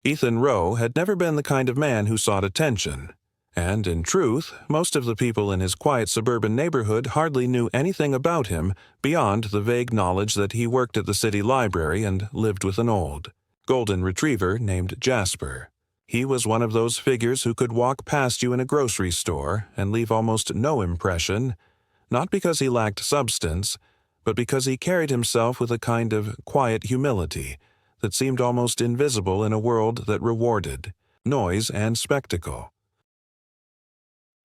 Ethan Rowe had never been the kind of man who sought attention, and in truth, most of the people in his quiet suburban neighborhood hardly knew anything about him beyond the vague knowledge that he worked at the city library and lived with an old golden retriever named Jasper. He was one of those figures who could walk past you in a grocery store and leave almost no impression, not because he lacked substance, but because he carried himself with a kind of quiet humility that seemed almost invisible in a world that rewarded noise and spectacle.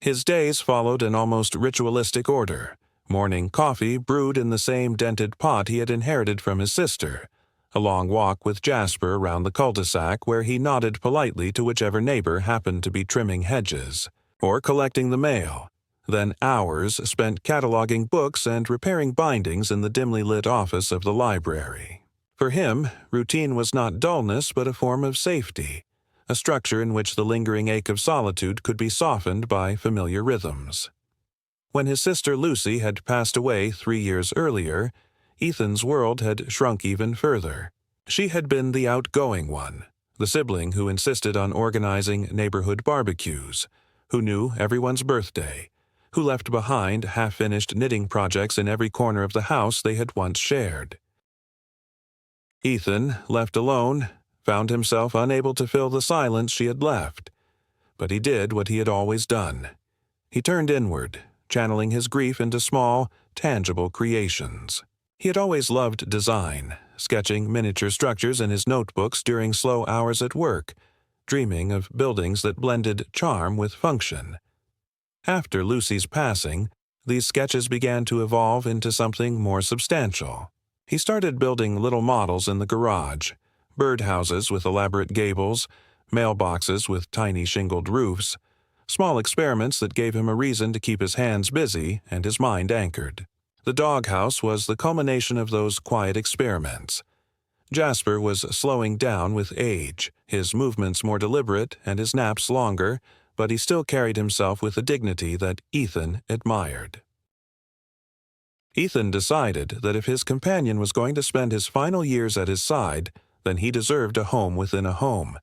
His days followed an almost ritualistic order. Morning coffee brewed in the same dented pot he had inherited from his sister, a long walk with Jasper around the cul-de-sac where he nodded politely to whichever neighbor happened to be trimming hedges, or collecting the mail, then hours spent cataloging books and repairing bindings in the dimly lit office of the library. For him, routine was not dullness but a form of safety, a structure in which the lingering ache of solitude could be softened by familiar rhythms. When his sister Lucy had passed away 3 years earlier, Ethan's world had shrunk even further. She had been the outgoing one, the sibling who insisted on organizing neighborhood barbecues, who knew everyone's birthday, who left behind half-finished knitting projects in every corner of the house they had once shared. Ethan, left alone, found himself unable to fill the silence she had left. But he did what he had always done. He turned inward, channeling his grief into small, tangible creations. He had always loved design, sketching miniature structures in his notebooks during slow hours at work, dreaming of buildings that blended charm with function. After Lucy's passing, these sketches began to evolve into something more substantial. He started building little models in the garage, birdhouses with elaborate gables, mailboxes with tiny shingled roofs, small experiments that gave him a reason to keep his hands busy and his mind anchored. The doghouse was the culmination of those quiet experiments. Jasper was slowing down with age, his movements more deliberate and his naps longer, but he still carried himself with a dignity that Ethan admired. Ethan decided that if his companion was going to spend his final years at his side, then he deserved a home within a home,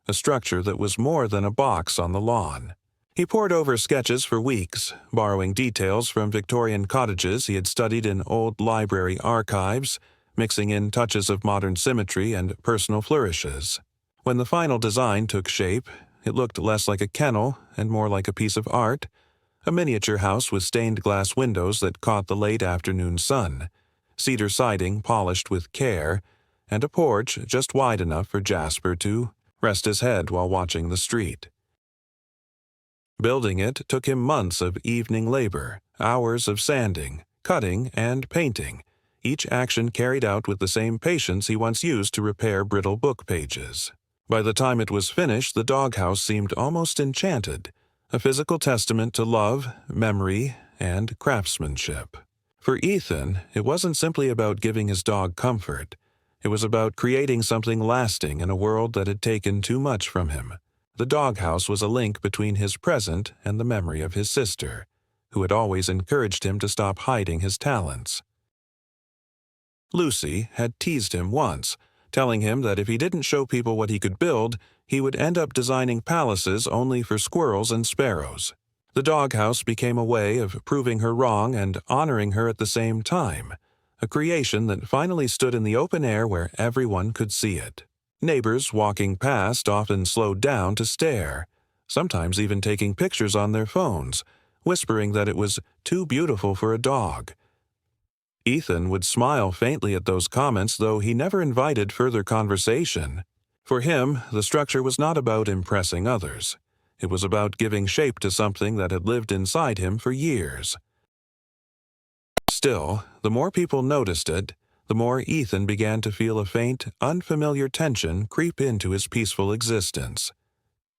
a structure that was more than a box on the lawn. He pored over sketches for weeks, borrowing details from Victorian cottages he had studied in old library archives, mixing in touches of modern symmetry and personal flourishes. When the final design took shape, it looked less like a kennel and more like a piece of art, a miniature house with stained glass windows that caught the late afternoon sun, cedar siding polished with care, and a porch just wide enough for Jasper to rest his head while watching the street. Building it took him months of evening labor, hours of sanding, cutting, and painting, each action carried out with the same patience he once used to repair brittle book pages. By the time it was finished, the doghouse seemed almost enchanted, a physical testament to love, memory, and craftsmanship. For Ethan, it wasn't simply about giving his dog comfort. It was about creating something lasting in a world that had taken too much from him. The doghouse was a link between his present and the memory of his sister, who had always encouraged him to stop hiding his talents. Lucy had teased him once, telling him that if he didn't show people what he could build, he would end up designing palaces only for squirrels and sparrows. The doghouse became a way of proving her wrong and honoring her at the same time, a creation that finally stood in the open air where everyone could see it. Neighbors walking past often slowed down to stare, sometimes even taking pictures on their phones, whispering that it was too beautiful for a dog. Ethan would smile faintly at those comments, though he never invited further conversation. For him, the structure was not about impressing others. It was about giving shape to something that had lived inside him for years. Still, the more people noticed it, the more Ethan began to feel a faint, unfamiliar tension creep into his peaceful existence.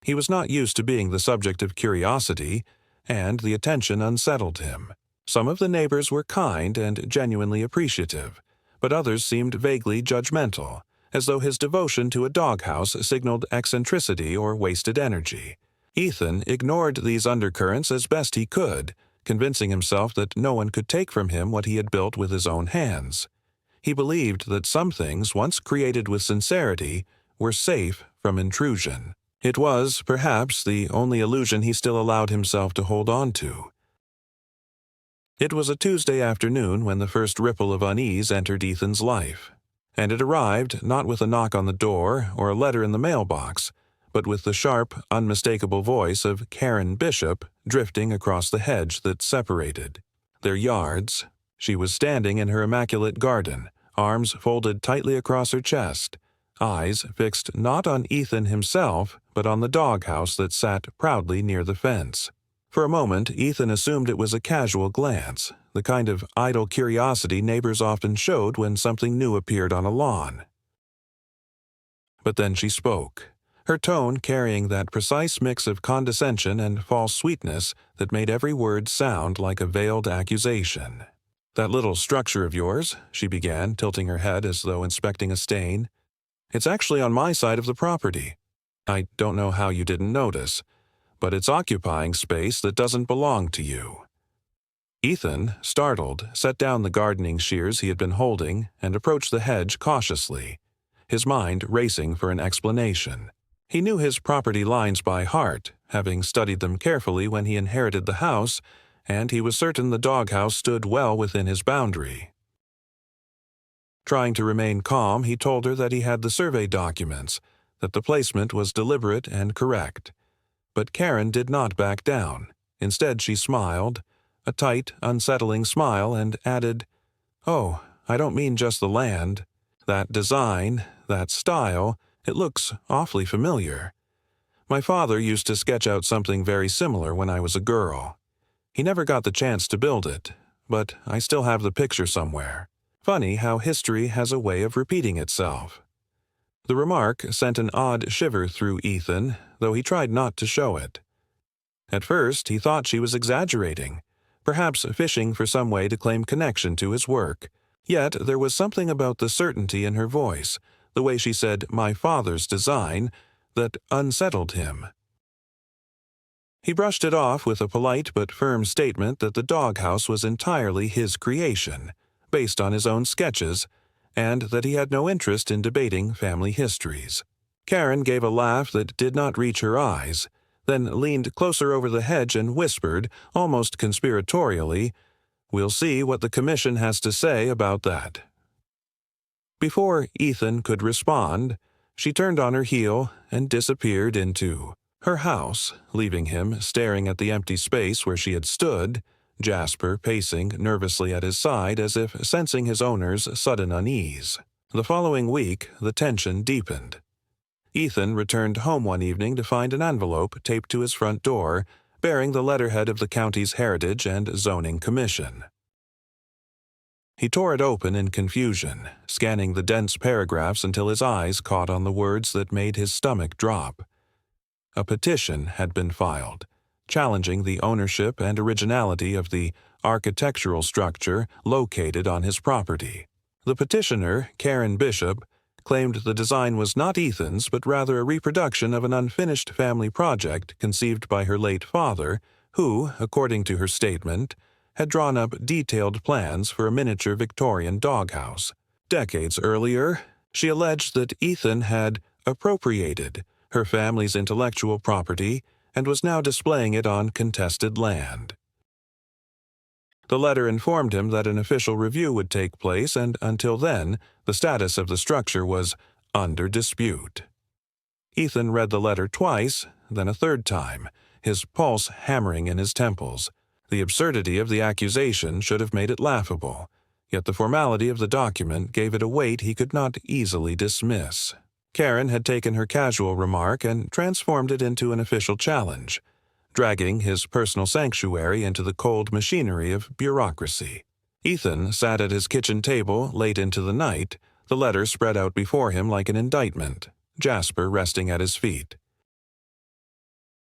He was not used to being the subject of curiosity, and the attention unsettled him. Some of the neighbors were kind and genuinely appreciative, but others seemed vaguely judgmental, as though his devotion to a doghouse signaled eccentricity or wasted energy. Ethan ignored these undercurrents as best he could, convincing himself that no one could take from him what he had built with his own hands. He believed that some things, once created with sincerity, were safe from intrusion. It was, perhaps, the only illusion he still allowed himself to hold on to. It was a Tuesday afternoon when the first ripple of unease entered Ethan's life, and it arrived not with a knock on the door or a letter in the mailbox, but with the sharp, unmistakable voice of Karen Bishop drifting across the hedge that separated their yards. She was standing in her immaculate garden, arms folded tightly across her chest, eyes fixed not on Ethan himself, but on the doghouse that sat proudly near the fence. For a moment, Ethan assumed it was a casual glance, the kind of idle curiosity neighbors often showed when something new appeared on a lawn. But then she spoke, her tone carrying that precise mix of condescension and false sweetness that made every word sound like a veiled accusation. "That little structure of yours," she began, tilting her head as though inspecting a stain. "It's actually on my side of the property. I don't know how you didn't notice, but it's occupying space that doesn't belong to you." Ethan, startled, set down the gardening shears he had been holding and approached the hedge cautiously, his mind racing for an explanation. He knew his property lines by heart, having studied them carefully when he inherited the house, and he was certain the doghouse stood well within his boundary. Trying to remain calm, he told her that he had the survey documents, that the placement was deliberate and correct. But Karen did not back down. Instead, she smiled, a tight, unsettling smile, and added, "Oh, I don't mean just the land. That design, that style, it looks awfully familiar. My father used to sketch out something very similar when I was a girl. He never got the chance to build it, but I still have the picture somewhere. Funny how history has a way of repeating itself." The remark sent an odd shiver through Ethan, though he tried not to show it. At first, he thought she was exaggerating, perhaps fishing for some way to claim connection to his work. Yet there was something about the certainty in her voice, the way she said "my father's design," that unsettled him. He brushed it off with a polite but firm statement that the doghouse was entirely his creation, based on his own sketches, and that he had no interest in debating family histories. Karen gave a laugh that did not reach her eyes, then leaned closer over the hedge and whispered, almost conspiratorially, "We'll see what the commission has to say about that." Before Ethan could respond, she turned on her heel and disappeared into her house, leaving him staring at the empty space where she had stood, Jasper pacing nervously at his side as if sensing his owner's sudden unease. The following week, the tension deepened. Ethan returned home one evening to find an envelope taped to his front door, bearing the letterhead of the county's Heritage and Zoning Commission. He tore it open in confusion, scanning the dense paragraphs until his eyes caught on the words that made his stomach drop. A petition had been filed, challenging the ownership and originality of the architectural structure located on his property. The petitioner, Karen Bishop, claimed the design was not Ethan's but rather a reproduction of an unfinished family project conceived by her late father, who, according to her statement, had drawn up detailed plans for a miniature Victorian doghouse. Decades earlier, she alleged that Ethan had appropriated her family's intellectual property and was now displaying it on contested land. The letter informed him that an official review would take place, and until then, the status of the structure was under dispute. Ethan read the letter twice, then a third time, his pulse hammering in his temples. The absurdity of the accusation should have made it laughable, yet the formality of the document gave it a weight he could not easily dismiss. Karen had taken her casual remark and transformed it into an official challenge, dragging his personal sanctuary into the cold machinery of bureaucracy. Ethan sat at his kitchen table late into the night, the letter spread out before him like an indictment, Jasper resting at his feet.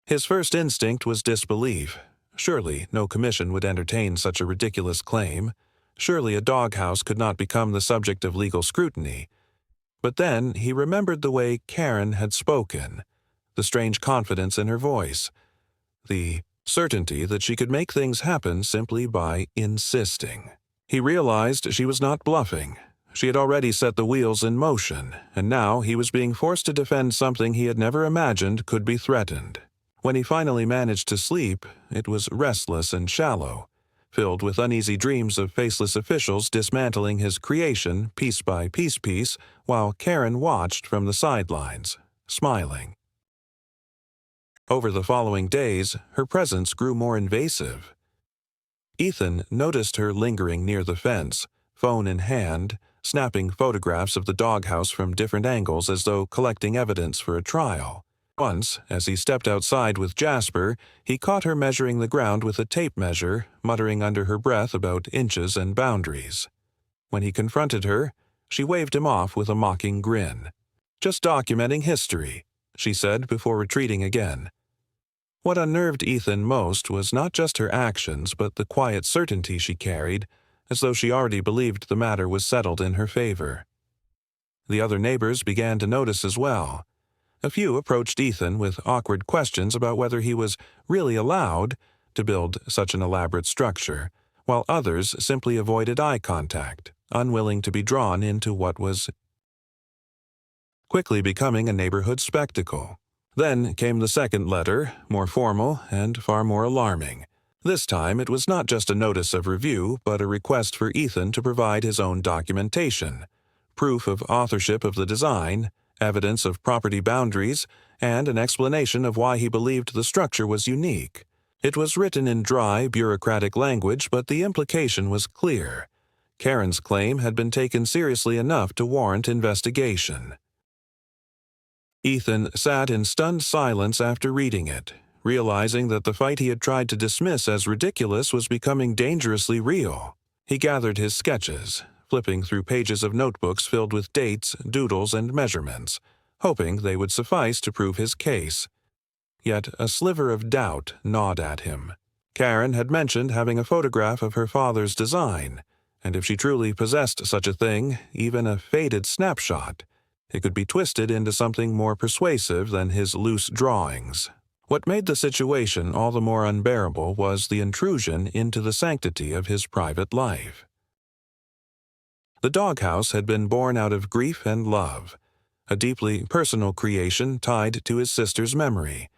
His first instinct was disbelief. Surely no commission would entertain such a ridiculous claim. Surely a doghouse could not become the subject of legal scrutiny. But then he remembered the way Karen had spoken, the strange confidence in her voice, the certainty that she could make things happen simply by insisting. He realized she was not bluffing. She had already set the wheels in motion, and now he was being forced to defend something he had never imagined could be threatened. When he finally managed to sleep, it was restless and shallow, filled with uneasy dreams of faceless officials dismantling his creation piece by piece, while Karen watched from the sidelines, smiling. Over the following days, her presence grew more invasive. Ethan noticed her lingering near the fence, phone in hand, snapping photographs of the doghouse from different angles as though collecting evidence for a trial. Once, as he stepped outside with Jasper, he caught her measuring the ground with a tape measure, muttering under her breath about inches and boundaries. When he confronted her, she waved him off with a mocking grin. "Just documenting history," she said before retreating again. What unnerved Ethan most was not just her actions, but the quiet certainty she carried, as though she already believed the matter was settled in her favor. The other neighbors began to notice as well. A few approached Ethan with awkward questions about whether he was really allowed to build such an elaborate structure, while others simply avoided eye contact, unwilling to be drawn into what was quickly becoming a neighborhood spectacle. Then came the second letter, more formal and far more alarming. This time it was not just a notice of review, but a request for Ethan to provide his own documentation, proof of authorship of the design, evidence of property boundaries, and an explanation of why he believed the structure was unique. It was written in dry, bureaucratic language, but the implication was clear. Karen's claim had been taken seriously enough to warrant investigation. Ethan sat in stunned silence after reading it, realizing that the fight he had tried to dismiss as ridiculous was becoming dangerously real. He gathered his sketches, flipping through pages of notebooks filled with dates, doodles, and measurements, hoping they would suffice to prove his case. Yet a sliver of doubt gnawed at him. Karen had mentioned having a photograph of her father's design, and if she truly possessed such a thing, even a faded snapshot, it could be twisted into something more persuasive than his loose drawings. What made the situation all the more unbearable was the intrusion into the sanctity of his private life. The doghouse had been born out of grief and love, a deeply personal creation tied to his sister's memory,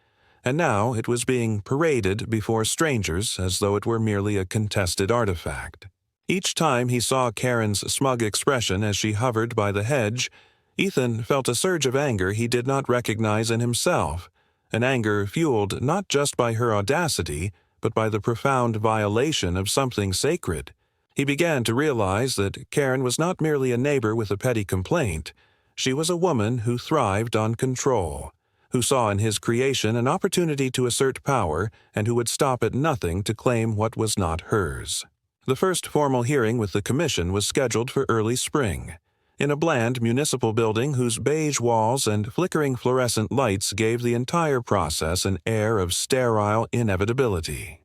and now it was being paraded before strangers as though it were merely a contested artifact. Each time he saw Karen's smug expression as she hovered by the hedge, Ethan felt a surge of anger he did not recognize in himself, an anger fueled not just by her audacity, but by the profound violation of something sacred. He began to realize that Karen was not merely a neighbor with a petty complaint. She was a woman who thrived on control, who saw in his creation an opportunity to assert power, and who would stop at nothing to claim what was not hers. The first formal hearing with the commission was scheduled for early spring, in a bland municipal building whose beige walls and flickering fluorescent lights gave the entire process an air of sterile inevitability.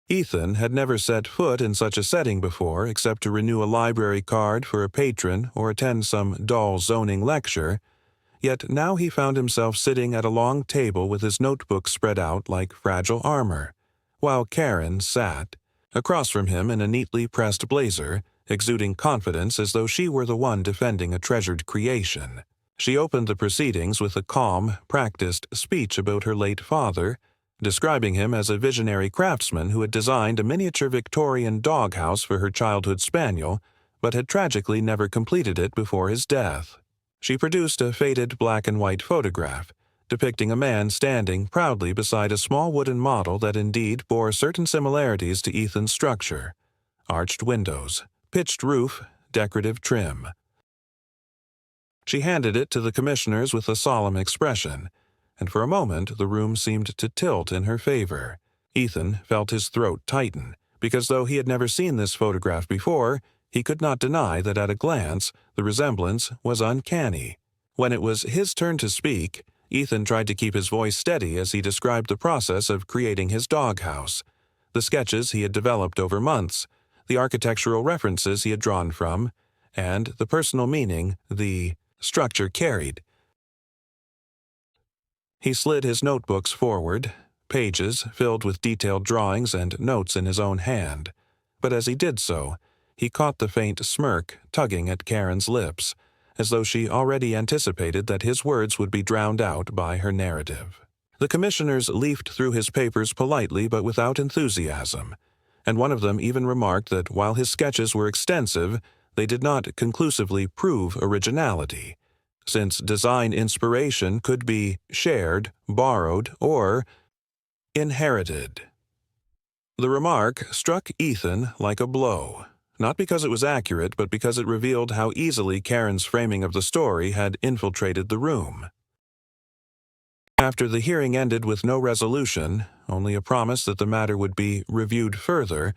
Ethan had never set foot in such a setting before except to renew a library card for a patron or attend some dull zoning lecture, yet now he found himself sitting at a long table with his notebook spread out like fragile armor, while Karen sat, across from him in a neatly pressed blazer, exuding confidence as though she were the one defending a treasured creation. She opened the proceedings with a calm, practiced speech about her late father, describing him as a visionary craftsman who had designed a miniature Victorian doghouse for her childhood spaniel, but had tragically never completed it before his death. She produced a faded black and white photograph, depicting a man standing proudly beside a small wooden model that indeed bore certain similarities to Ethan's structure: arched windows, pitched roof, decorative trim. She handed it to the commissioners with a solemn expression, and for a moment the room seemed to tilt in her favor. Ethan felt his throat tighten, because though he had never seen this photograph before, he could not deny that at a glance the resemblance was uncanny. When it was his turn to speak, Ethan tried to keep his voice steady as he described the process of creating his doghouse, the sketches he had developed over months, the architectural references he had drawn from, and the personal meaning the structure carried. He slid his notebooks forward, pages filled with detailed drawings and notes in his own hand, but as he did so, He caught the faint smirk tugging at Karen's lips, as though she already anticipated that his words would be drowned out by her narrative. The commissioners leafed through his papers politely but without enthusiasm, and one of them even remarked that while his sketches were extensive, they did not conclusively prove originality, since design inspiration could be shared, borrowed, or inherited. The remark struck Ethan like a blow, not because it was accurate, but because it revealed how easily Karen's framing of the story had infiltrated the room. After the hearing ended with no resolution, only a promise that the matter would be reviewed further,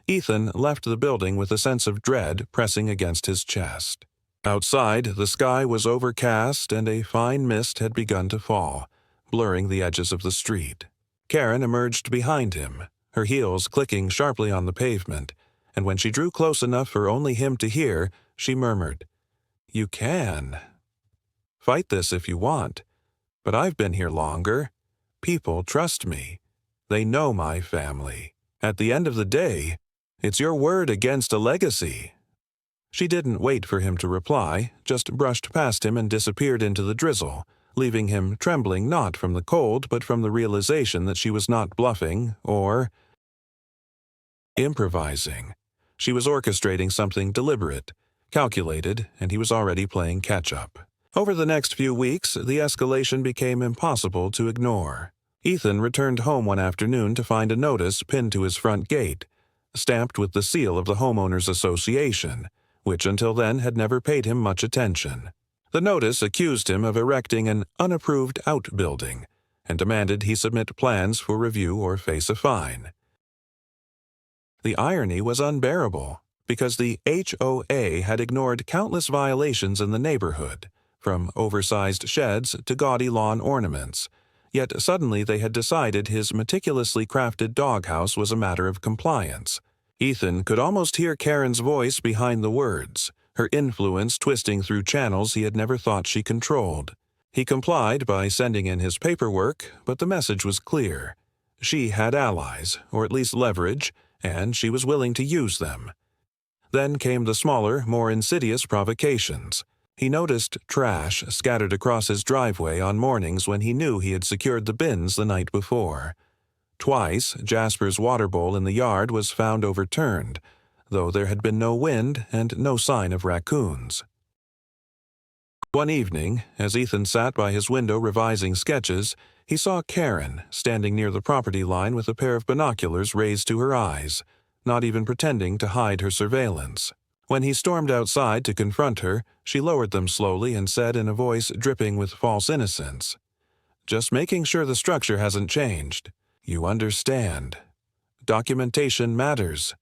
Ethan left the building with a sense of dread pressing against his chest. Outside, the sky was overcast and a fine mist had begun to fall, blurring the edges of the street. Karen emerged behind him, her heels clicking sharply on the pavement, and when she drew close enough for only him to hear, she murmured, "You can. Fight this if you want, but I've been here longer. People trust me. They know my family. At the end of the day, it's your word against a legacy." She didn't wait for him to reply, just brushed past him and disappeared into the drizzle, leaving him trembling not from the cold but from the realization that she was not bluffing or improvising. She was orchestrating something deliberate, calculated, and he was already playing catch-up. Over the next few weeks, the escalation became impossible to ignore. Ethan returned home one afternoon to find a notice pinned to his front gate, stamped with the seal of the Homeowners Association, which until then had never paid him much attention. The notice accused him of erecting an unapproved outbuilding and demanded he submit plans for review or face a fine. The irony was unbearable, because the HOA had ignored countless violations in the neighborhood, from oversized sheds to gaudy lawn ornaments, yet suddenly they had decided his meticulously crafted doghouse was a matter of compliance. Ethan could almost hear Karen's voice behind the words, her influence twisting through channels he had never thought she controlled. He complied by sending in his paperwork, but the message was clear. She had allies, or at least leverage, and she was willing to use them. Then came the smaller, more insidious provocations. He noticed trash scattered across his driveway on mornings when he knew he had secured the bins the night before. Twice, Jasper's water bowl in the yard was found overturned, though there had been no wind and no sign of raccoons. One evening, as Ethan sat by his window revising sketches, he saw Karen standing near the property line with a pair of binoculars raised to her eyes, not even pretending to hide her surveillance. When he stormed outside to confront her, she lowered them slowly and said in a voice dripping with false innocence, "Just making sure the structure hasn't changed. You understand. Documentation matters."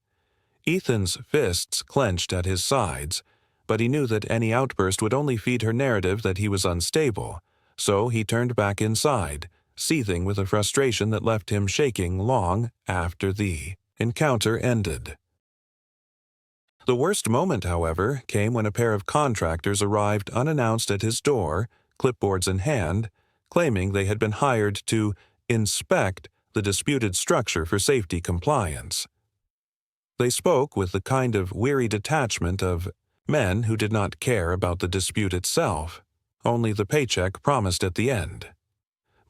Ethan's fists clenched at his sides, but he knew that any outburst would only feed her narrative that he was unstable, so he turned back inside, seething with a frustration that left him shaking long after the encounter ended. The worst moment, however, came when a pair of contractors arrived unannounced at his door, clipboards in hand, claiming they had been hired to inspect the disputed structure for safety compliance. They spoke with the kind of weary detachment of men who did not care about the dispute itself, only the paycheck promised at the end.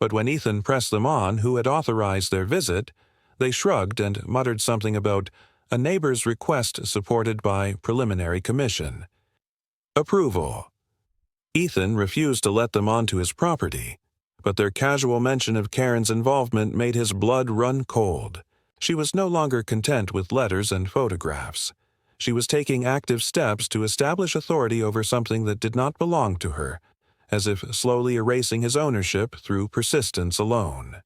But when Ethan pressed them on who had authorized their visit, they shrugged and muttered something about a neighbor's request supported by preliminary commission. Approval. Ethan refused to let them onto his property, but their casual mention of Karen's involvement made his blood run cold. She was no longer content with letters and photographs. She was taking active steps to establish authority over something that did not belong to her, as if slowly erasing his ownership through persistence alone.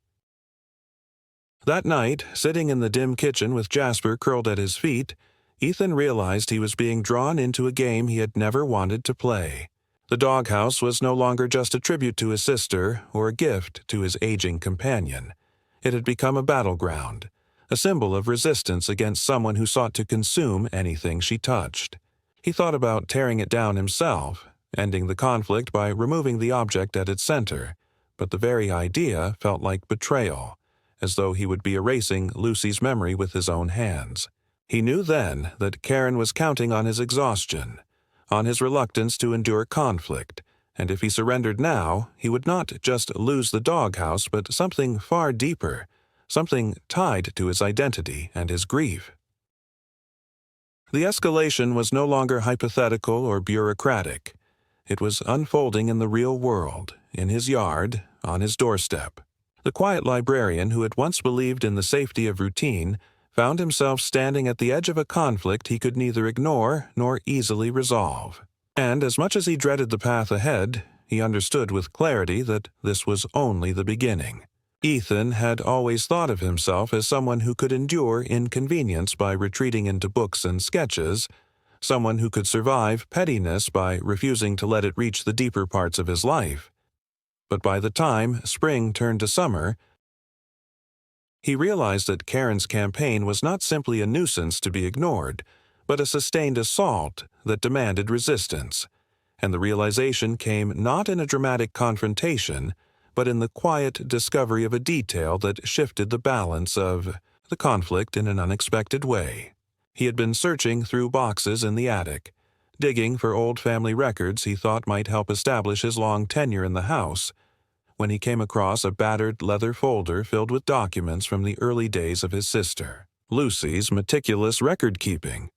That night, sitting in the dim kitchen with Jasper curled at his feet, Ethan realized he was being drawn into a game he had never wanted to play. The doghouse was no longer just a tribute to his sister or a gift to his aging companion. It had become a battleground, a symbol of resistance against someone who sought to consume anything she touched. He thought about tearing it down himself, ending the conflict by removing the object at its center, but the very idea felt like betrayal, as though he would be erasing Lucy's memory with his own hands. He knew then that Karen was counting on his exhaustion, on his reluctance to endure conflict, and if he surrendered now, he would not just lose the doghouse but something far deeper, something tied to his identity and his grief. The escalation was no longer hypothetical or bureaucratic. It was unfolding in the real world, in his yard, on his doorstep. The quiet librarian who had once believed in the safety of routine found himself standing at the edge of a conflict he could neither ignore nor easily resolve. And as much as he dreaded the path ahead, he understood with clarity that this was only the beginning. Ethan had always thought of himself as someone who could endure inconvenience by retreating into books and sketches, someone who could survive pettiness by refusing to let it reach the deeper parts of his life. But by the time spring turned to summer, he realized that Karen's campaign was not simply a nuisance to be ignored, but a sustained assault that demanded resistance. And the realization came not in a dramatic confrontation, but in the quiet discovery of a detail that shifted the balance of the conflict in an unexpected way. He had been searching through boxes in the attic, digging for old family records he thought might help establish his long tenure in the house, when he came across a battered leather folder filled with documents from the early days of his sister, Lucy's meticulous record-keeping.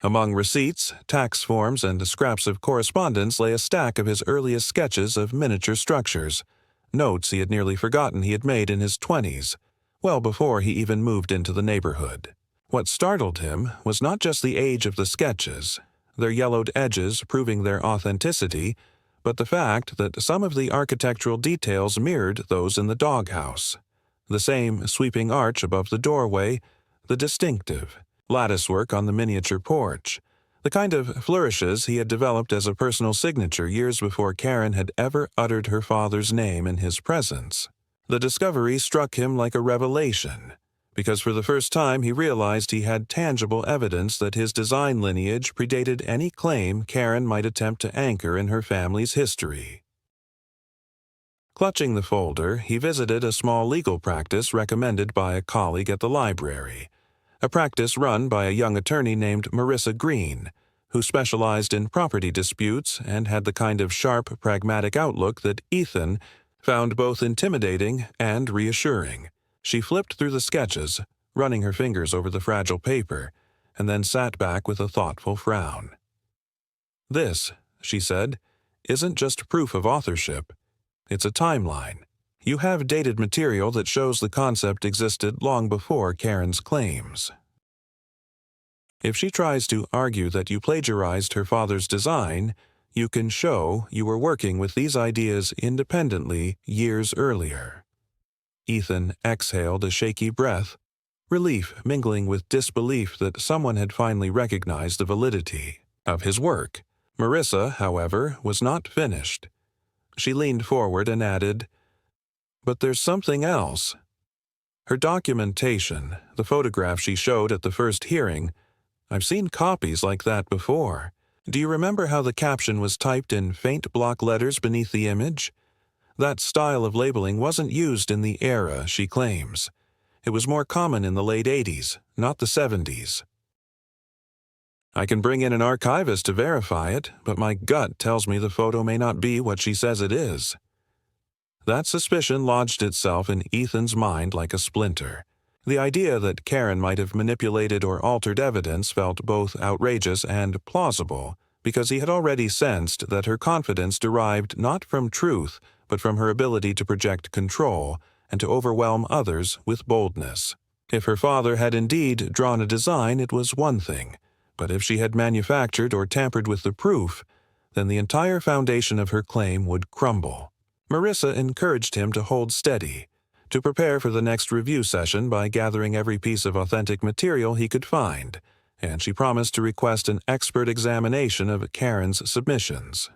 Among receipts, tax forms, and scraps of correspondence lay a stack of his earliest sketches of miniature structures, notes he had nearly forgotten he had made in his 20s, well before he even moved into the neighborhood. What startled him was not just the age of the sketches, their yellowed edges proving their authenticity, but the fact that some of the architectural details mirrored those in the doghouse. The same sweeping arch above the doorway, the distinctive latticework on the miniature porch, the kind of flourishes he had developed as a personal signature years before Karen had ever uttered her father's name in his presence. The discovery struck him like a revelation, because for the first time he realized he had tangible evidence that his design lineage predated any claim Karen might attempt to anchor in her family's history. Clutching the folder, he visited a small legal practice recommended by a colleague at the library, a practice run by a young attorney named Marissa Green, who specialized in property disputes and had the kind of sharp, pragmatic outlook that Ethan found both intimidating and reassuring. She flipped through the sketches, running her fingers over the fragile paper, and then sat back with a thoughtful frown. "This," she said, "isn't just proof of authorship. It's a timeline. You have dated material that shows the concept existed long before Karen's claims. If she tries to argue that you plagiarized her father's design, you can show you were working with these ideas independently years earlier." Ethan exhaled a shaky breath, relief mingling with disbelief that someone had finally recognized the validity of his work. Marissa, however, was not finished. She leaned forward and added, "But there's something else." Her documentation, the photograph she showed at the first hearing, I've seen copies like that before. Do you remember how the caption was typed in faint block letters beneath the image? That style of labeling wasn't used in the era, she claims. It was more common in the late 80s, not the 70s. I can bring in an archivist to verify it, but my gut tells me the photo may not be what she says it is. That suspicion lodged itself in Ethan's mind like a splinter. The idea that Karen might have manipulated or altered evidence felt both outrageous and plausible, because he had already sensed that her confidence derived not from truth, but from her ability to project control and to overwhelm others with boldness. If her father had indeed drawn a design, it was one thing, but if she had manufactured or tampered with the proof, then the entire foundation of her claim would crumble. Marissa encouraged him to hold steady, to prepare for the next review session by gathering every piece of authentic material he could find, and she promised to request an expert examination of Karen's submissions.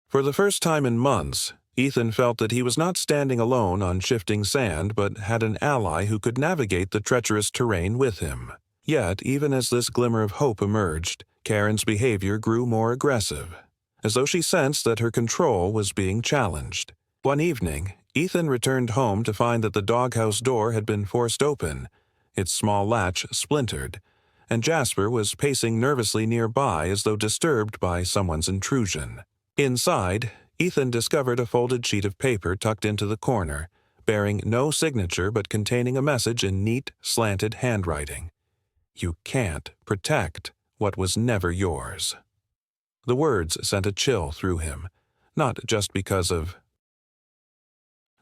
For the first time in months, Ethan felt that he was not standing alone on shifting sand, but had an ally who could navigate the treacherous terrain with him. Yet, even as this glimmer of hope emerged, Karen's behavior grew more aggressive, as though she sensed that her control was being challenged. One evening, Ethan returned home to find that the doghouse door had been forced open, Its small latch splintered, and Jasper was pacing nervously nearby as though disturbed by someone's intrusion. Inside, Ethan discovered a folded sheet of paper tucked into the corner, bearing no signature but containing a message in neat, slanted handwriting. "You can't protect what was never yours." The words sent a chill through him, not just because of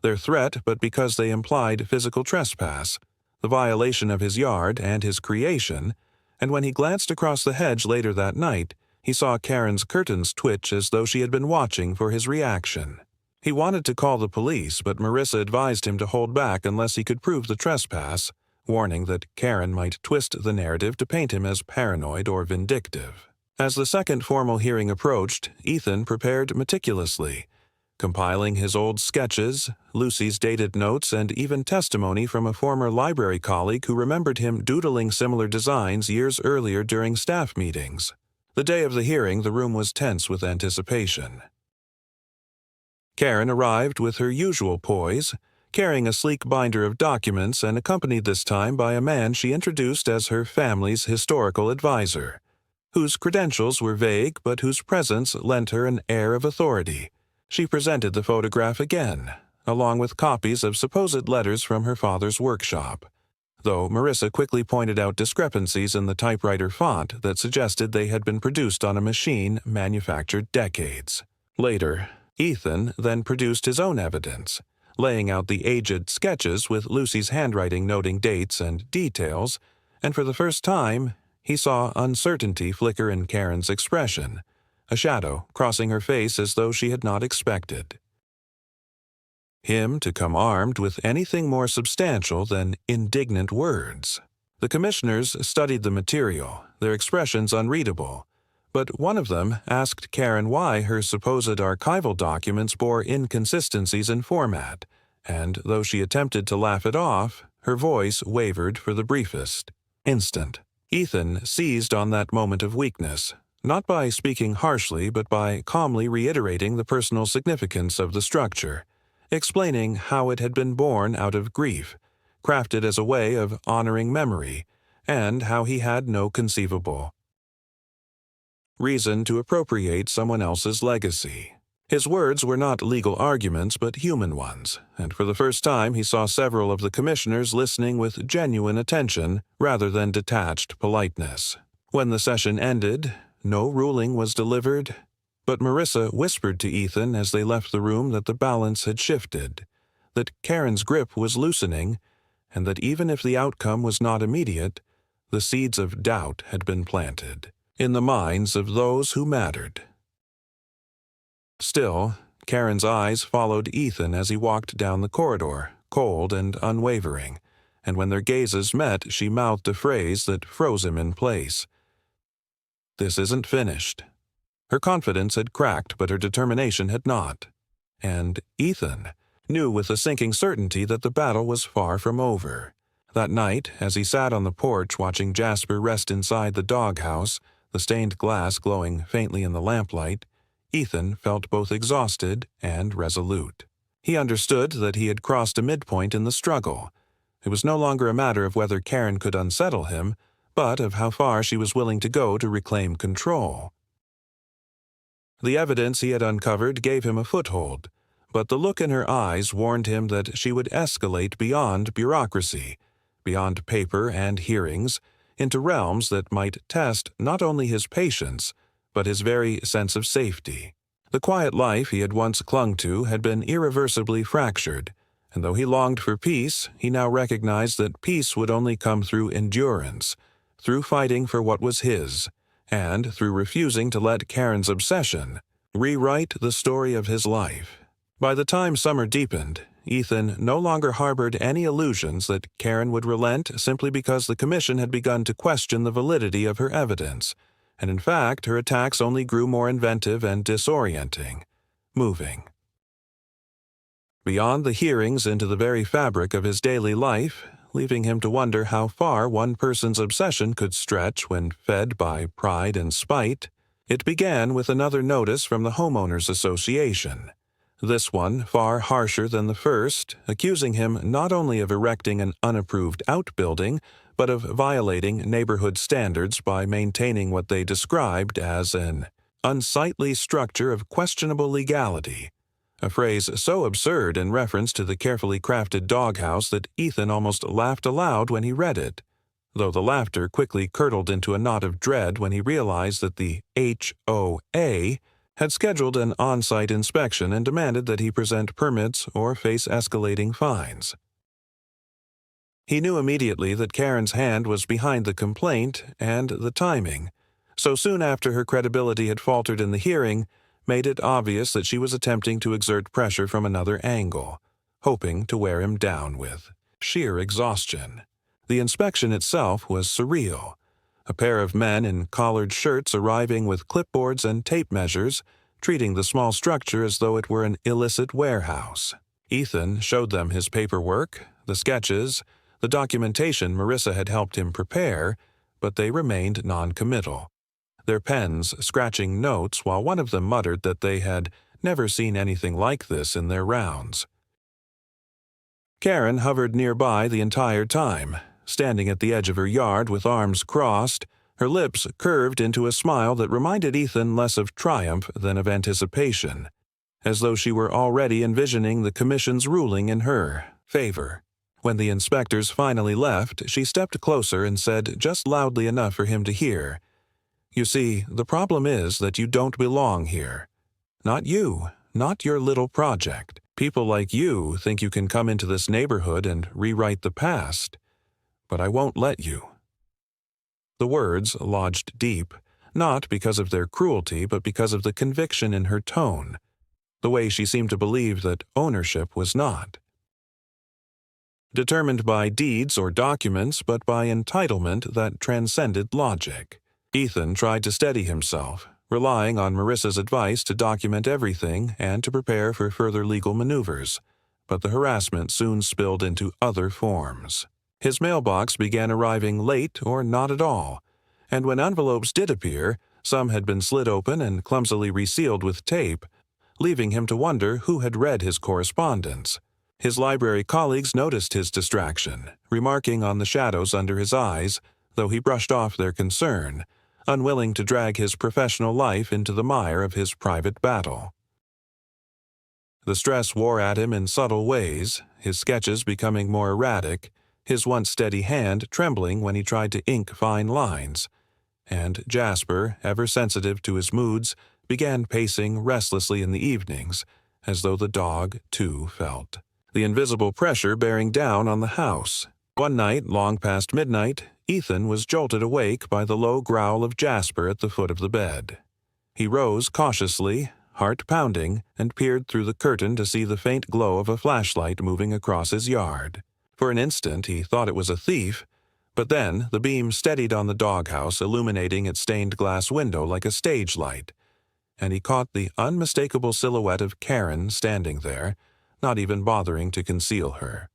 their threat, but because they implied physical trespass, the violation of his yard and his creation, and when he glanced across the hedge later that night, he saw Karen's curtains twitch as though she had been watching for his reaction. He wanted to call the police, but Marissa advised him to hold back unless he could prove the trespass, warning that Karen might twist the narrative to paint him as paranoid or vindictive. As the second formal hearing approached, Ethan prepared meticulously, compiling his old sketches, Lucy's dated notes, and even testimony from a former library colleague who remembered him doodling similar designs years earlier during staff meetings. The day of the hearing, the room was tense with anticipation. Karen arrived with her usual poise, carrying a sleek binder of documents and accompanied this time by a man she introduced as her family's historical advisor, whose credentials were vague but whose presence lent her an air of authority. She presented the photograph again, along with copies of supposed letters from her father's workshop, though Marissa quickly pointed out discrepancies in the typewriter font that suggested they had been produced on a machine manufactured decades. Later, Ethan then produced his own evidence, laying out the aged sketches with Lucy's handwriting noting dates and details, and for the first time, he saw uncertainty flicker in Karen's expression, a shadow crossing her face as though she had not expected him to come armed with anything more substantial than indignant words. The commissioners studied the material, their expressions unreadable, but one of them asked Karen why her supposed archival documents bore inconsistencies in format, and though she attempted to laugh it off, her voice wavered for the briefest instant. Ethan seized on that moment of weakness, not by speaking harshly but by calmly reiterating the personal significance of the structure, explaining how it had been born out of grief, crafted as a way of honoring memory, and how he had no conceivable reason to appropriate someone else's legacy. His words were not legal arguments but human ones, and for the first time he saw several of the commissioners listening with genuine attention rather than detached politeness. When the session ended, no ruling was delivered, but Marissa whispered to Ethan as they left the room that the balance had shifted, that Karen's grip was loosening, and that even if the outcome was not immediate, the seeds of doubt had been planted in the minds of those who mattered. Still, Karen's eyes followed Ethan as he walked down the corridor, cold and unwavering, and when their gazes met, she mouthed a phrase that froze him in place. "This isn't finished." Her confidence had cracked, but her determination had not. And Ethan knew with a sinking certainty that the battle was far from over. That night, as he sat on the porch watching Jasper rest inside the doghouse, the stained glass glowing faintly in the lamplight, Ethan felt both exhausted and resolute. He understood that he had crossed a midpoint in the struggle. It was no longer a matter of whether Karen could unsettle him, but of how far she was willing to go to reclaim control. The evidence he had uncovered gave him a foothold, but the look in her eyes warned him that she would escalate beyond bureaucracy, beyond paper and hearings, into realms that might test not only his patience, but his very sense of safety. The quiet life he had once clung to had been irreversibly fractured, and though he longed for peace, he now recognized that peace would only come through endurance, through fighting for what was his, and through refusing to let Karen's obsession rewrite the story of his life. By the time summer deepened, Ethan no longer harbored any illusions that Karen would relent simply because the commission had begun to question the validity of her evidence, and in fact her attacks only grew more inventive and disorienting, moving beyond the hearings into the very fabric of his daily life, leaving him to wonder how far one person's obsession could stretch when fed by pride and spite. It began with another notice from the Homeowners Association, this one far harsher than the first, accusing him not only of erecting an unapproved outbuilding, but of violating neighborhood standards by maintaining what they described as an unsightly structure of questionable legality, a phrase so absurd in reference to the carefully crafted doghouse that Ethan almost laughed aloud when he read it, though the laughter quickly curdled into a knot of dread when he realized that the HOA had scheduled an on-site inspection and demanded that he present permits or face escalating fines. He knew immediately that Karen's hand was behind the complaint, and the timing, so soon after her credibility had faltered in the hearing, made it obvious that she was attempting to exert pressure from another angle, hoping to wear him down with sheer exhaustion. The inspection itself was surreal. A pair of men in collared shirts arriving with clipboards and tape measures, treating the small structure as though it were an illicit warehouse. Ethan showed them his paperwork, the sketches, the documentation Marissa had helped him prepare, but they remained non-committal, their pens scratching notes while one of them muttered that they had never seen anything like this in their rounds. Karen hovered nearby the entire time, standing at the edge of her yard with arms crossed, her lips curved into a smile that reminded Ethan less of triumph than of anticipation, as though she were already envisioning the commission's ruling in her favor. When the inspectors finally left, she stepped closer and said just loudly enough for him to hear, "You see, the problem is that you don't belong here. Not you, not your little project. People like you think you can come into this neighborhood and rewrite the past, but I won't let you." The words lodged deep, not because of their cruelty, but because of the conviction in her tone, the way she seemed to believe that ownership was not determined by deeds or documents, but by entitlement that transcended logic. Ethan tried to steady himself, relying on Marissa's advice to document everything and to prepare for further legal maneuvers, but the harassment soon spilled into other forms. His mailbox began arriving late or not at all, and when envelopes did appear, some had been slid open and clumsily resealed with tape, leaving him to wonder who had read his correspondence. His library colleagues noticed his distraction, remarking on the shadows under his eyes, though he brushed off their concern, unwilling to drag his professional life into the mire of his private battle. The stress wore at him in subtle ways, his sketches becoming more erratic, his once steady hand trembling when he tried to ink fine lines, and Jasper, ever sensitive to his moods, began pacing restlessly in the evenings, as though the dog, too, felt the invisible pressure bearing down on the house. One night, long past midnight, Ethan was jolted awake by the low growl of Jasper at the foot of the bed. He rose cautiously, heart pounding, and peered through the curtain to see the faint glow of a flashlight moving across his yard. For an instant he thought it was a thief, but then the beam steadied on the doghouse, illuminating its stained glass window like a stage light, and he caught the unmistakable silhouette of Karen standing there, not even bothering to conceal her.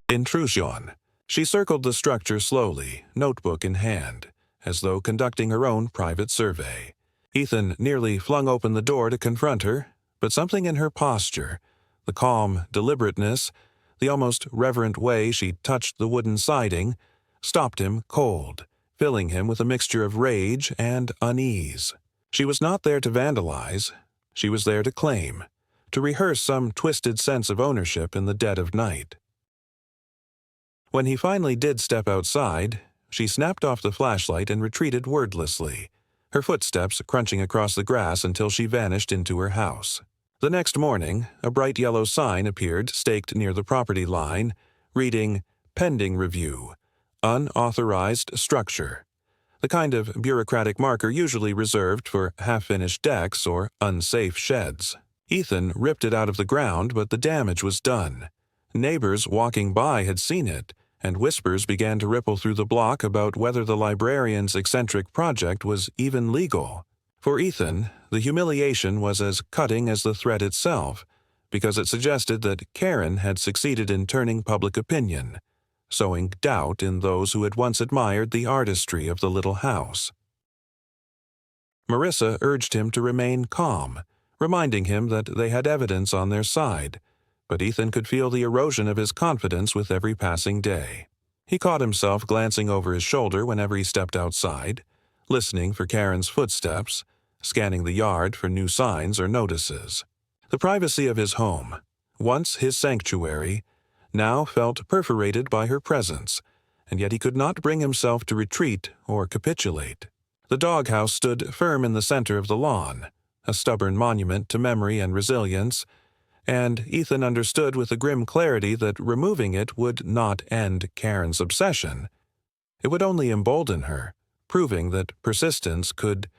Intrusion. She circled the structure slowly, notebook in hand, as though conducting her own private survey. Ethan nearly flung open the door to confront her, but something in her posture, the calm deliberateness, the almost reverent way she touched the wooden siding, stopped him cold, filling him with a mixture of rage and unease. She was not there to vandalize. She was there to claim, to rehearse some twisted sense of ownership in the dead of night. When he finally did step outside, she snapped off the flashlight and retreated wordlessly, her footsteps crunching across the grass until she vanished into her house. The next morning, a bright yellow sign appeared staked near the property line, reading, "Pending Review, Unauthorized Structure," the kind of bureaucratic marker usually reserved for half-finished decks or unsafe sheds. Ethan ripped it out of the ground, but the damage was done. Neighbors walking by had seen it, and whispers began to ripple through the block about whether the librarian's eccentric project was even legal. For Ethan, the humiliation was as cutting as the threat itself, because it suggested that Karen had succeeded in turning public opinion, sowing doubt in those who had once admired the artistry of the little house. Marissa urged him to remain calm, reminding him that they had evidence on their side, but Ethan could feel the erosion of his confidence with every passing day. He caught himself glancing over his shoulder whenever he stepped outside, listening for Karen's footsteps, scanning the yard for new signs or notices. The privacy of his home, once his sanctuary, now felt perforated by her presence, and yet he could not bring himself to retreat or capitulate. The doghouse stood firm in the center of the lawn, a stubborn monument to memory and resilience, and Ethan understood with a grim clarity that removing it would not end Karen's obsession. It would only embolden her, proving that persistence could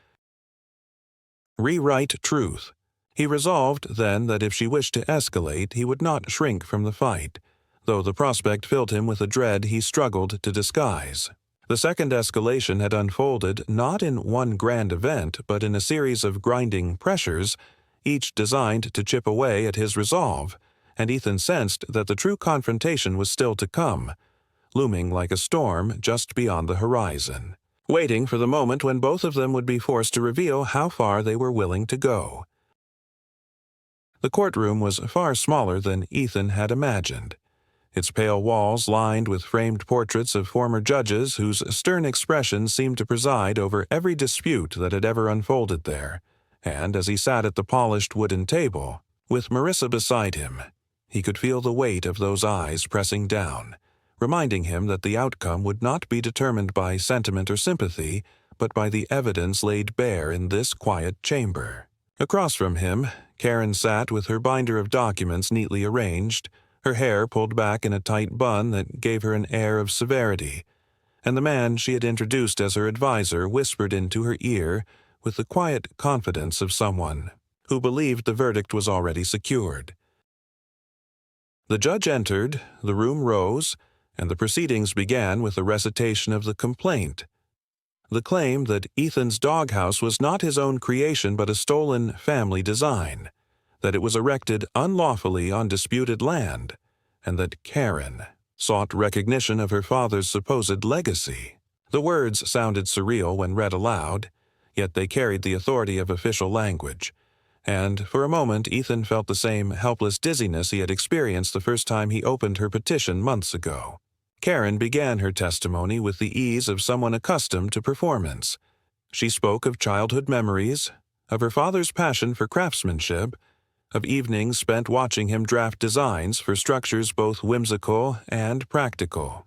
rewrite truth. He resolved then that if she wished to escalate, he would not shrink from the fight, though the prospect filled him with a dread he struggled to disguise. The second escalation had unfolded not in one grand event, but in a series of grinding pressures, each designed to chip away at his resolve, and Ethan sensed that the true confrontation was still to come, looming like a storm just beyond the horizon, waiting for the moment when both of them would be forced to reveal how far they were willing to go. The courtroom was far smaller than Ethan had imagined, its pale walls lined with framed portraits of former judges whose stern expressions seemed to preside over every dispute that had ever unfolded there, and as he sat at the polished wooden table, with Marissa beside him, he could feel the weight of those eyes pressing down, reminding him that the outcome would not be determined by sentiment or sympathy, but by the evidence laid bare in this quiet chamber. Across from him, Karen sat with her binder of documents neatly arranged, her hair pulled back in a tight bun that gave her an air of severity, and the man she had introduced as her advisor whispered into her ear with the quiet confidence of someone who believed the verdict was already secured. The judge entered, the room rose, and the proceedings began with a recitation of the complaint. The claim that Ethan's doghouse was not his own creation but a stolen family design, that it was erected unlawfully on disputed land, and that Karen sought recognition of her father's supposed legacy. The words sounded surreal when read aloud, yet they carried the authority of official language, and for a moment Ethan felt the same helpless dizziness he had experienced the first time he opened her petition months ago. Karen began her testimony with the ease of someone accustomed to performance. She spoke of childhood memories, of her father's passion for craftsmanship, of evenings spent watching him draft designs for structures both whimsical and practical.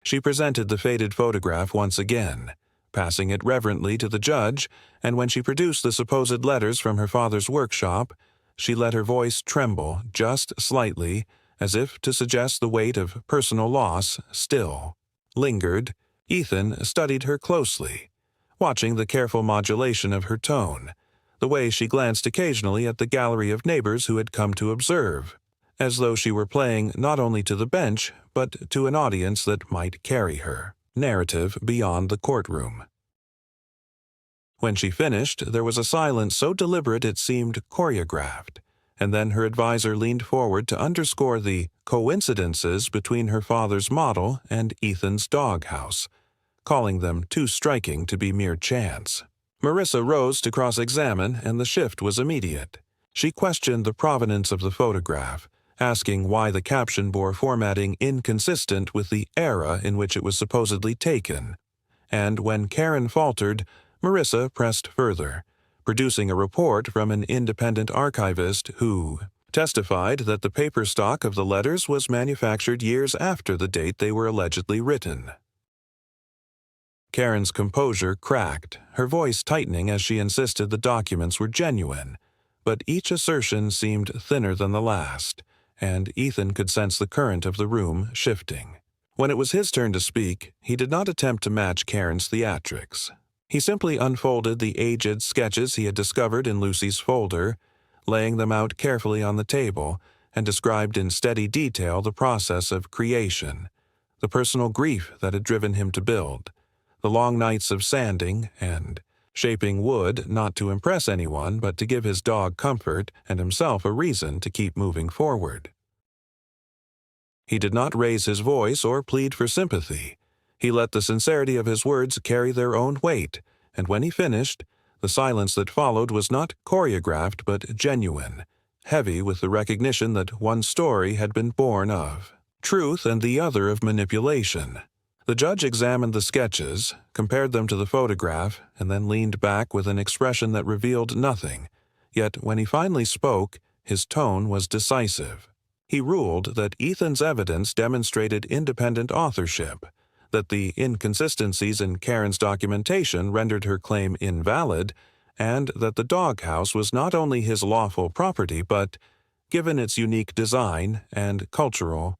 She presented the faded photograph once again, passing it reverently to the judge, and when she produced the supposed letters from her father's workshop, she let her voice tremble just slightly, as if to suggest the weight of personal loss still lingered. Ethan studied her closely, watching the careful modulation of her tone, the way she glanced occasionally at the gallery of neighbors who had come to observe, as though she were playing not only to the bench, but to an audience that might carry her narrative beyond the courtroom. When she finished, there was a silence so deliberate it seemed choreographed, and then her advisor leaned forward to underscore the coincidences between her father's model and Ethan's doghouse, calling them too striking to be mere chance. Marissa rose to cross-examine, and the shift was immediate. She questioned the provenance of the photograph, asking why the caption bore formatting inconsistent with the era in which it was supposedly taken. And when Karen faltered, Marissa pressed further, producing a report from an independent archivist who testified that the paper stock of the letters was manufactured years after the date they were allegedly written. Karen's composure cracked, her voice tightening as she insisted the documents were genuine, but each assertion seemed thinner than the last, and Ethan could sense the current of the room shifting. When it was his turn to speak, he did not attempt to match Karen's theatrics. He simply unfolded the aged sketches he had discovered in Lucy's folder, laying them out carefully on the table, and described in steady detail the process of creation, the personal grief that had driven him to build, the long nights of sanding and shaping wood not to impress anyone but to give his dog comfort and himself a reason to keep moving forward. He did not raise his voice or plead for sympathy. He let the sincerity of his words carry their own weight, and when he finished, The silence that followed was not choreographed but genuine, heavy with the recognition that one story had been born of truth and the other of manipulation. The judge examined the sketches, compared them to the photograph, and then leaned back with an expression that revealed nothing. Yet when he finally spoke, his tone was decisive. He ruled that Ethan's evidence demonstrated independent authorship, that the inconsistencies in Karen's documentation rendered her claim invalid, and that the doghouse was not only his lawful property but, given its unique design and cultural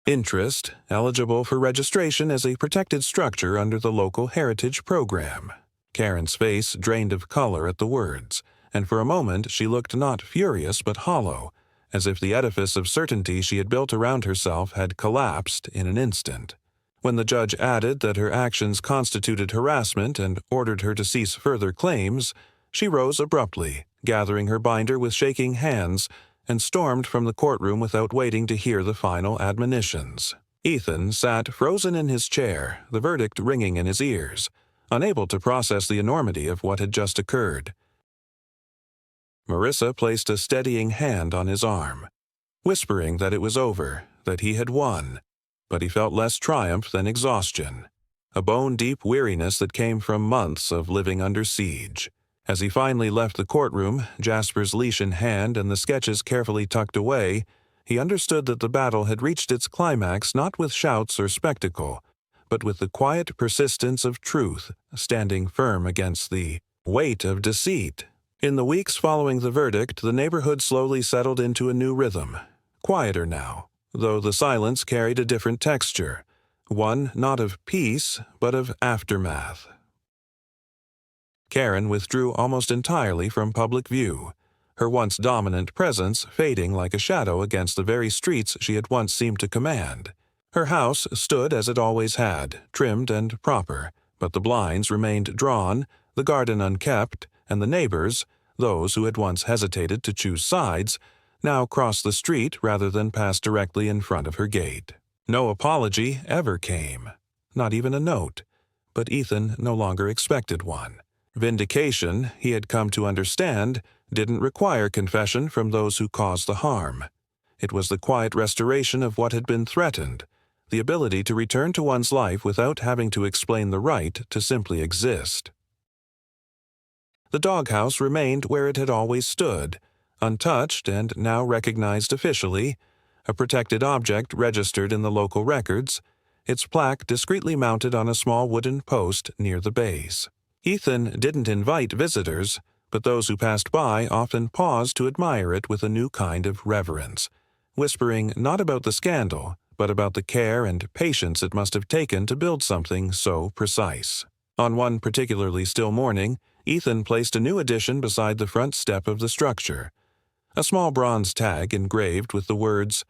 interest, eligible for registration as a protected structure under the local heritage program. Karen's face drained of color at the words, and for a moment she looked not furious but hollow, as if the edifice of certainty she had built around herself had collapsed in an instant. When the judge added that her actions constituted harassment and ordered her to cease further claims, she rose abruptly, gathering her binder with shaking hands, and stormed from the courtroom without waiting to hear the final admonitions. Ethan sat frozen in his chair, the verdict ringing in his ears, unable to process the enormity of what had just occurred. Marissa placed a steadying hand on his arm, whispering that it was over, that he had won, but he felt less triumph than exhaustion, a bone-deep weariness that came from months of living under siege. As he finally left the courtroom, Jasper's leash in hand and the sketches carefully tucked away, he understood that the battle had reached its climax not with shouts or spectacle, but with the quiet persistence of truth standing firm against the weight of deceit. In the weeks following the verdict, the neighborhood slowly settled into a new rhythm, quieter now, though the silence carried a different texture, one not of peace, but of aftermath. Karen withdrew almost entirely from public view, her once dominant presence fading like a shadow against the very streets she had once seemed to command. Her house stood as it always had, trimmed and proper, but the blinds remained drawn, the garden unkept, and the neighbors, those who had once hesitated to choose sides, now crossed the street rather than pass directly in front of her gate. No apology ever came, not even a note, but Ethan no longer expected one. Vindication, he had come to understand, didn't require confession from those who caused the harm. It was the quiet restoration of what had been threatened, the ability to return to one's life without having to explain the right to simply exist. The doghouse remained where it had always stood, untouched and now recognized officially, a protected object registered in the local records, its plaque discreetly mounted on a small wooden post near the base. Ethan didn't invite visitors, but those who passed by often paused to admire it with a new kind of reverence, whispering not about the scandal, but about the care and patience it must have taken to build something so precise. On one particularly still morning, Ethan placed a new addition beside the front step of the structure, a small bronze tag engraved with the words,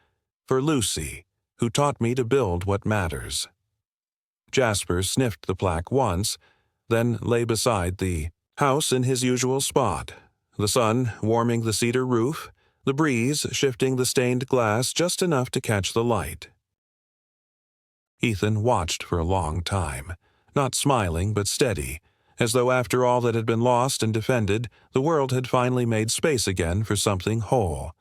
"For Lucy, who taught me to build what matters." Jasper sniffed the plaque once, then lay beside the house in his usual spot, the sun warming the cedar roof, the breeze shifting the stained glass just enough to catch the light. Ethan watched for a long time, not smiling but steady, as though after all that had been lost and defended, the world had finally made space again for something whole,